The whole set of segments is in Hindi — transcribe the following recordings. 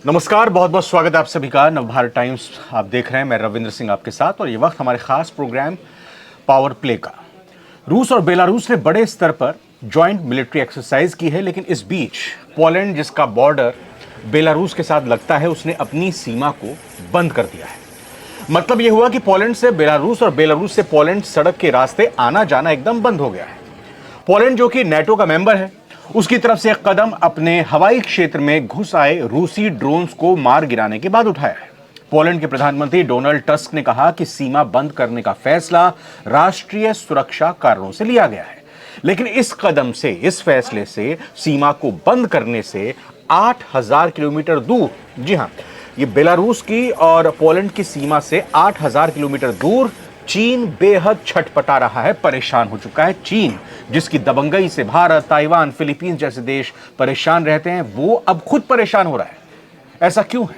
नमस्कार, बहुत बहुत स्वागत है आप सभी का नवभारत टाइम्स आप देख रहे हैं। मैं रविंद्र सिंह आपके साथ और ये वक्त हमारे खास प्रोग्राम पावर प्ले का। रूस और बेलारूस ने बड़े स्तर पर जॉइंट मिलिट्री एक्सरसाइज की है, लेकिन इस बीच पोलैंड जिसका बॉर्डर बेलारूस के साथ लगता है उसने अपनी सीमा को बंद कर दिया है। मतलब यह हुआ कि पोलैंड से बेलारूस और बेलारूस से पोलैंड सड़क के रास्ते आना जाना एकदम बंद हो गया है। पोलैंड जो कि नेटो का मेंबर है, उसकी तरफ से एक कदम अपने हवाई क्षेत्र में घुस आए रूसी ड्रोन्स को मार गिराने के बाद उठाया है। पोलैंड के प्रधानमंत्री डोनाल्ड टस्क ने कहा कि सीमा बंद करने का फैसला राष्ट्रीय सुरक्षा कारणों से लिया गया है, लेकिन इस कदम से, इस फैसले से सीमा को बंद करने से 8,000 किलोमीटर दूर, जी हां, ये बेलारूस की और पोलैंड की सीमा से 8,000 किलोमीटर दूर चीन बेहद छटपटा रहा है, परेशान हो चुका है। चीन जिसकी दबंगई से भारत, ताइवान, फिलीपींस जैसे देश परेशान रहते हैं, वो अब खुद परेशान हो रहा है। ऐसा क्यों है,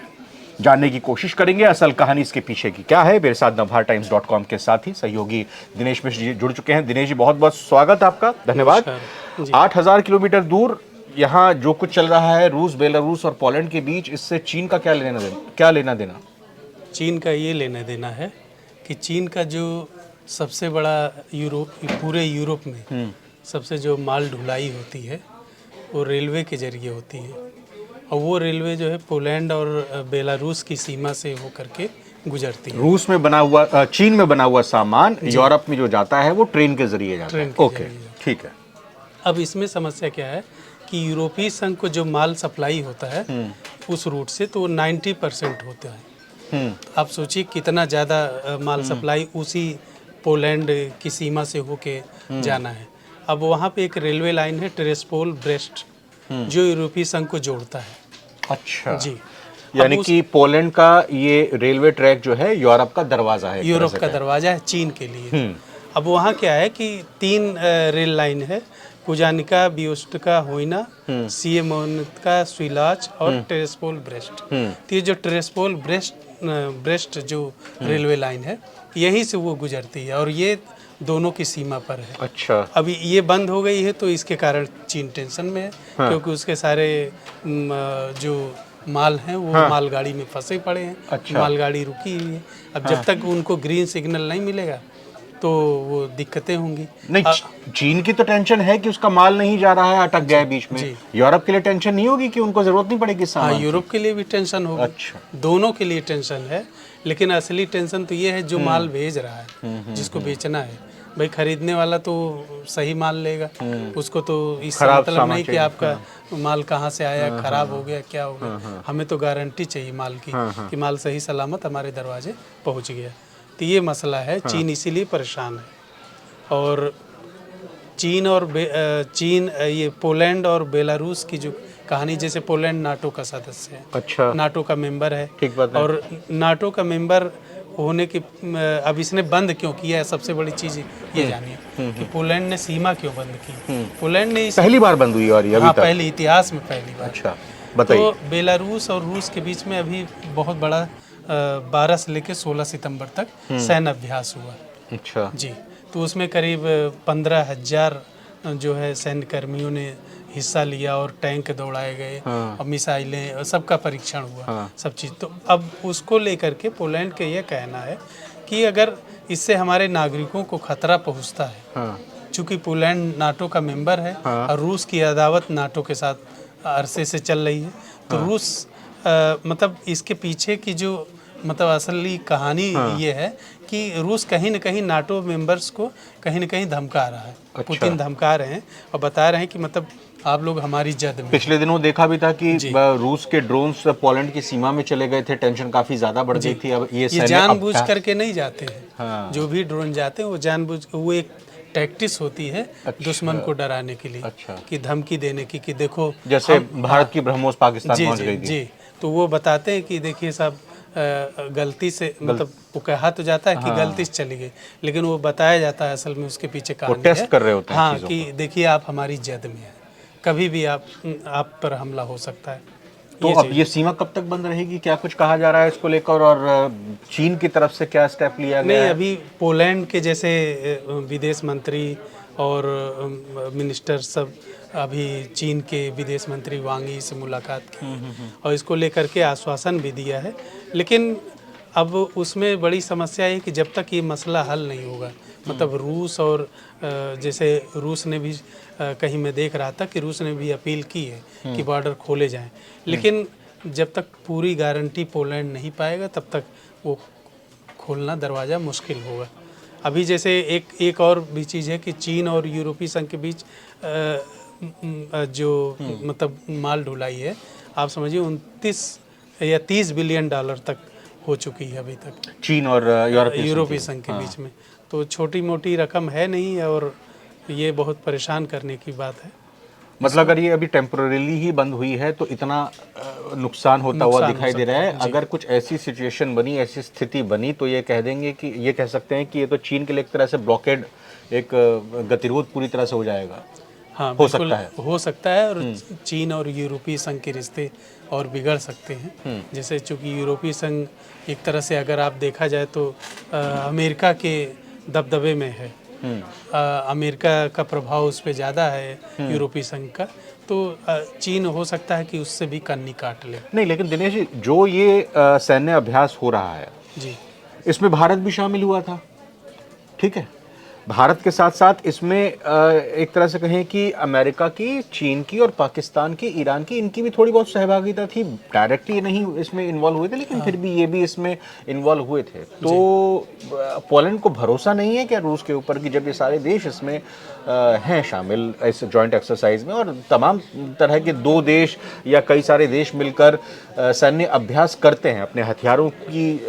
जानने की कोशिश करेंगे। असल कहानी इसके पीछे की क्या है। मेरे साथ navbharattimes.com के साथ ही सहयोगी दिनेश मिश्र जी जुड़ चुके हैं। दिनेश जी, बहुत बहुत स्वागत आपका, धन्यवाद। 8,000 किलोमीटर दूर यहाँ जो कुछ चल रहा है रूस, बेलारूस और पोलैंड के बीच, इससे चीन का क्या लेना देना? चीन का ये लेना देना है कि चीन का जो सबसे बड़ा पूरे यूरोप में सबसे जो माल ढुलाई होती है वो रेलवे के जरिए होती है, और वो रेलवे जो है पोलैंड और बेलारूस की सीमा से हो करके गुजरती है। रूस में बना हुआ, चीन में बना हुआ सामान यूरोप में जो जाता है वो ट्रेन के जरिए जाता है। ओके, ठीक है। अब इसमें समस्या क्या है कि यूरोपीय संघ को जो माल सप्लाई होता है उस रूट से, तो 90% होता है। आप सोचिए कितना ज़्यादा माल सप्लाई उसी पोलैंड की सीमा से होके जाना है। अब वहाँ पे एक रेलवे लाइन है टेरेस्पोल ब्रेस्ट, जो यूरोपीय संघ को जोड़ता है। अच्छा जी, यानी कि पोलैंड का ये रेलवे ट्रैक जो है यूरोप का दरवाजा है, यूरोप का दरवाजा है चीन के लिए। अब वहाँ क्या है कि 3 रेल लाइन है, कुजानिका, बियोस्टका, होइना, सिएमोनिका, स्विलाच और टेरेस्पोल ब्रेस्ट। तो ये जो टेरेस्पोल ब्रेस्ट जो रेलवे लाइन है, यहीं से वो गुजरती है और ये दोनों की सीमा पर है। अच्छा, अभी ये बंद हो गई है तो इसके कारण चीन टेंशन में है। क्योंकि उसके सारे जो माल हैं वो मालगाड़ी में फंसे पड़े हैं। अच्छा। मालगाड़ी रुकी हुई है। अब जब तक उनको ग्रीन सिग्नल नहीं मिलेगा तो वो दिक्कतें होंगी। नहीं, चीन की तो टेंशन है कि उसका माल नहीं जा रहा है, अटक गया है बीच में। यूरोप के लिए टेंशन नहीं होगी कि उनको जरूरत नहीं पड़ेगी सामान की? यूरोप के लिए भी टेंशन होगी। अच्छा, दोनों के लिए टेंशन है, लेकिन असली टेंशन तो ये है जो माल भेज रहा है, जिसको बेचना है। भाई खरीदने वाला तो सही माल लेगा, उसको तो इससे मतलब नहीं कि आपका माल कहाँ से आया, खराब हो गया, क्या हो गया। हमें तो गारंटी चाहिए माल की कि माल सही सलामत हमारे दरवाजे पहुँच गया। तो ये मसला है, चीन इसीलिए परेशान है। और चीन ये पोलैंड और बेलारूस की जो कहानी, जैसे पोलैंड नाटो का सदस्य है। अच्छा, नाटो का मेंबर है। ठीक बात है। और नाटो का मेंबर होने की अब इसने बंद क्यों किया है, सबसे बड़ी चीज़ ये जानिए कि पोलैंड ने सीमा क्यों बंद की। पोलैंड ने पहली बार बंद हुई और ये अभी तक? पहले इतिहास में पहली बार। अच्छा, बताइए। तो बेलारूस और रूस के बीच में अभी बहुत बड़ा 12 से लेकर 16 सितंबर तक सैन्य अभ्यास हुआ। अच्छा जी, तो उसमें करीब 15,000 जो है सैन्य कर्मियों ने हिस्सा लिया और टैंक दौड़ाए गए और मिसाइलें, सबका परीक्षण हुआ, सब चीज़। तो अब उसको लेकर के पोलैंड का ये कहना है कि अगर इससे हमारे नागरिकों को खतरा पहुंचता है, चूँकि पोलैंड नाटो का मेंबर है और रूस की अदावत नाटो के साथ अरसे से चल रही है, तो रूस मतलब इसके पीछे की जो मतलब असली कहानी ये है कि रूस कहीं न कहीं नाटो मेंबर्स को कहीं न कहीं धमका रहा है। अच्छा। पुतिन धमका रहे हैं और बता रहे हैं कि मतलब आप लोग हमारी जद में। पिछले दिनों देखा भी था कि रूस के ड्रोन्स पोलैंड की सीमा में चले गए थे, टेंशन काफी ज्यादा बढ़ गई थी। अब ये जानबूझ करके नहीं जाते हैं। जो भी ड्रोन जाते हैं वो जानबूझ, वो एक टैक्टिस होती है दुश्मन को डराने के लिए। कि धमकी देने की कि देखो, जैसे भारत की ब्रह्मोस पाकिस्तान पहुंच गई थी। जी, तो वो बताते हैं कि देखिए साहब, गलती से मतलब वो कहा तो जाता है कि गलती से चली गई, लेकिन वो बताया जाता है असल में उसके पीछे कहानी टेस्ट कर रहे होते हैं कि देखिए आप हमारी जद में हैं, कभी भी आप पर हमला हो सकता है। तो अब ये सीमा कब तक बंद रहेगी, क्या कुछ कहा जा रहा है इसको लेकर, और चीन की तरफ से क्या स्टेप लिया गया है? नहीं, अभी पोलैंड के जैसे विदेश मंत्री और मिनिस्टर सब अभी चीन के विदेश मंत्री वांग यी से मुलाकात की और इसको लेकर के आश्वासन भी दिया है। लेकिन अब उसमें बड़ी समस्या है कि जब तक ये मसला हल नहीं होगा, मतलब रूस और जैसे रूस ने भी कहीं मैं देख रहा था कि रूस ने भी अपील की है कि बॉर्डर खोले जाएं, लेकिन जब तक पूरी गारंटी पोलैंड नहीं पाएगा तब तक वो खोलना दरवाज़ा मुश्किल होगा। अभी जैसे एक और भी चीज़ है कि चीन और यूरोपीय संघ के बीच जो मतलब माल ढुलाई है, आप समझिए 29 या 30 बिलियन डॉलर तक हो चुकी है अभी तक चीन और यूरोपीय संघ के बीच में। तो छोटी मोटी रकम है नहीं और ये बहुत परेशान करने की बात है। मतलब अगर ये अभी टेम्पोररीली ही बंद हुई है तो इतना नुकसान होता हुआ दिखाई दे रहा है। अगर कुछ ऐसी सिचुएशन बनी, ऐसी स्थिति बनी तो ये कह देंगे कि ये कह सकते हैं कि ये तो चीन के लिए एक तरह से ब्लॉकेड, एक गतिरोध पूरी तरह से हो जाएगा। हाँ, हो सकता है, हो सकता है। और चीन और यूरोपीय संघ के रिश्ते और बिगड़ सकते हैं। जैसे चूंकि यूरोपीय संघ एक तरह से अगर आप देखा जाए तो अमेरिका के दबदबे में है, अमेरिका का प्रभाव उस पर ज़्यादा है यूरोपीय संघ का, तो चीन हो सकता है कि उससे भी कन्नी काट ले। नहीं, लेकिन दिनेश जी, जो ये सैन्य अभ्यास हो रहा है जी, इसमें भारत भी शामिल हुआ था, ठीक है। भारत के साथ साथ इसमें एक तरह से कहें कि अमेरिका की, चीन की और पाकिस्तान की, ईरान की, इनकी भी थोड़ी बहुत सहभागिता थी। डायरेक्टली नहीं इसमें इन्वॉल्व हुए थे, लेकिन फिर भी ये भी इसमें इन्वॉल्व हुए थे। तो पोलैंड को भरोसा नहीं है क्या रूस के ऊपर कि जब ये सारे देश इसमें हैं शामिल इस जॉइंट एक्सरसाइज में, और तमाम तरह के दो देश या कई सारे देश मिलकर सैन्य अभ्यास करते हैं, अपने हथियारों की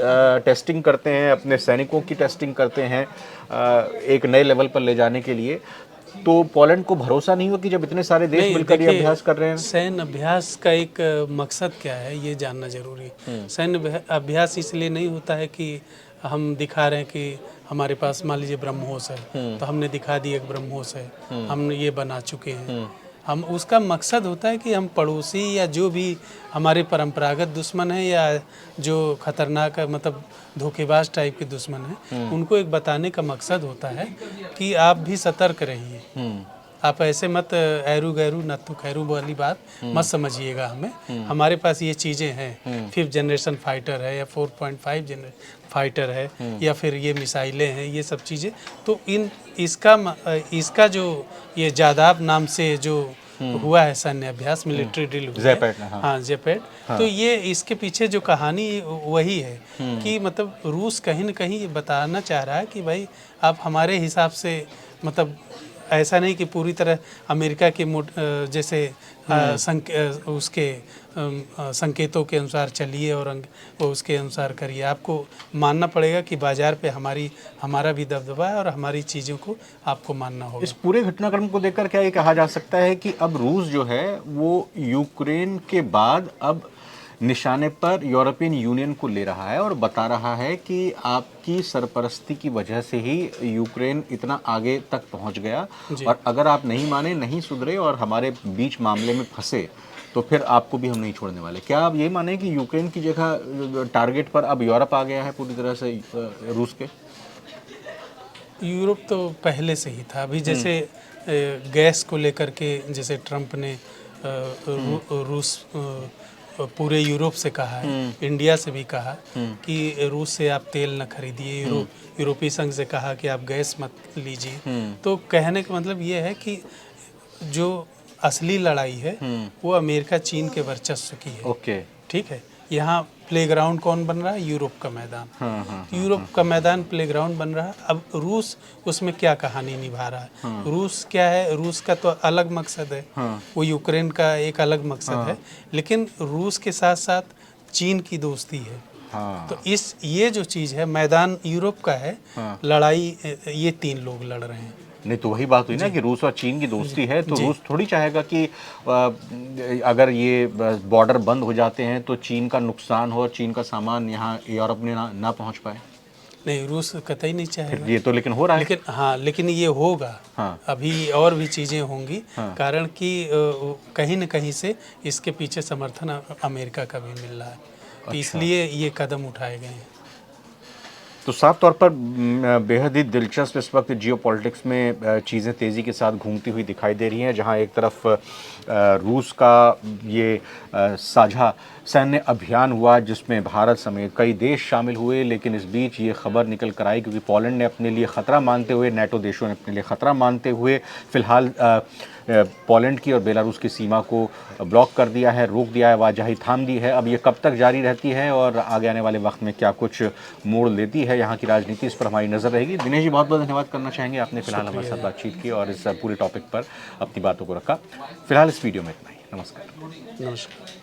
टेस्टिंग करते हैं, अपने सैनिकों की टेस्टिंग करते हैं एक नए लेवल पर ले जाने के लिए, तो पोलैंड को भरोसा नहीं हुआ कि जब इतने सारे देश मिलकर ये अभ्यास कर रहे हैं। सैन्य अभ्यास का एक मकसद क्या है ये जानना जरूरी है। सैन्य अभ्यास इसलिए नहीं होता है कि हम दिखा रहे हैं कि हमारे पास मान लीजिए ब्रह्मोस है तो हमने दिखा दिया एक ब्रह्मोस है, हम ये बना चुके हैं। हम उसका मकसद होता है कि हम पड़ोसी या जो भी हमारे परंपरागत दुश्मन है या जो खतरनाक मतलब धोखेबाज टाइप के दुश्मन हैं, उनको एक बताने का मकसद होता है कि आप भी सतर्क रहिए। आप ऐसे मत ऐरू गैरू नत्थु खैरू वाली बात मत समझिएगा हमें। हमारे पास ये चीज़ें हैं, 5th जनरेशन फाइटर है या 4.5 जनरेशन फाइटर है या फिर ये मिसाइलें हैं, ये सब चीज़ें। तो इसका जो ये जादाब नाम से जो हुआ है सैन्य अभ्यास, मिलिट्री ड्रिल हुआ है, हाँ जेपैड, तो ये इसके पीछे जो कहानी वही है कि मतलब रूस कहीं न कहीं ये बताना चाह रहा है कि भाई आप हमारे हिसाब से, मतलब ऐसा नहीं कि पूरी तरह अमेरिका के जैसे उसके संकेतों के अनुसार चलिए और उसके अनुसार करिए। आपको मानना पड़ेगा कि बाजार पे हमारा भी दबदबा है और हमारी चीज़ों को आपको मानना होगा। इस पूरे घटनाक्रम को देखकर क्या ये कहा जा सकता है कि अब रूस जो है वो यूक्रेन के बाद अब निशाने पर यूरोपियन यूनियन को ले रहा है और बता रहा है कि आपकी सरपरस्ती की वजह से ही यूक्रेन इतना आगे तक पहुंच गया, और अगर आप नहीं माने, नहीं सुधरे और हमारे बीच मामले में फंसे तो फिर आपको भी हम नहीं छोड़ने वाले। क्या आप ये माने कि यूक्रेन की जगह टारगेट पर अब यूरोप आ गया है पूरी तरह से रूस के? यूरोप तो पहले से ही था। अभी जैसे गैस को लेकर के जैसे ट्रंप ने रूस पूरे यूरोप से कहा है, इंडिया से भी कहा कि रूस से आप तेल न खरीदिए, यूरोपीय संघ से कहा कि आप गैस मत लीजिए। तो कहने का मतलब ये है कि जो असली लड़ाई है वो अमेरिका चीन के वर्चस्व की है। ओके, ठीक है। यहाँ प्लेग्राउंड कौन बन रहा है? यूरोप का मैदान। यूरोप का मैदान प्लेग्राउंड बन रहा है। अब रूस उसमें क्या कहानी निभा रहा है? रूस क्या है? रूस का तो अलग मकसद है, वो यूक्रेन का एक अलग मकसद है, लेकिन रूस के साथ साथ चीन की दोस्ती है। तो ये जो चीज़ है, मैदान यूरोप का है, लड़ाई ये 3 लोग लड़ रहे हैं। नहीं तो वही बात हुई ना कि रूस और चीन की दोस्ती है, तो रूस थोड़ी चाहेगा कि अगर ये बॉर्डर बंद हो जाते हैं तो चीन का नुकसान हो और चीन का सामान यहाँ यूरोप में ना पहुँच पाए। नहीं, रूस कतई नहीं चाहेगा। ये तो लेकिन हो रहा है। लेकिन ये होगा। अभी और भी चीज़ें होंगी, कारण कि कहीं न कहीं से इसके पीछे समर्थन अमेरिका का भी मिल रहा है। तो इसलिए ये कदम उठाए गए हैं। तो साफ तौर पर बेहद ही दिलचस्प इस वक्त जियो पॉलिटिक्स में चीज़ें तेज़ी के साथ घूमती हुई दिखाई दे रही हैं, जहां एक तरफ रूस का ये साझा सैन्य अभियान हुआ जिसमें भारत समेत कई देश शामिल हुए, लेकिन इस बीच ये खबर निकल कर आई क्योंकि पोलैंड ने अपने लिए ख़तरा मानते हुए, नेटो देशों ने अपने लिए ख़तरा मानते हुए फ़िलहाल पोलैंड की और बेलारूस की सीमा को ब्लॉक कर दिया है, रोक दिया है, आवाजाही थाम दी है। अब ये कब तक जारी रहती है और आगे आने वाले वक्त में क्या कुछ मोड़ लेती है यहाँ की राजनीति, इस पर हमारी नज़र रहेगी। दिनेश जी, बहुत बहुत धन्यवाद करना चाहेंगे, आपने फिलहाल हमारे साथ बातचीत की और इस पूरे टॉपिक पर अपनी बातों को रखा। फिलहाल इस वीडियो में इतना ही। नमस्कार। नमस्कार।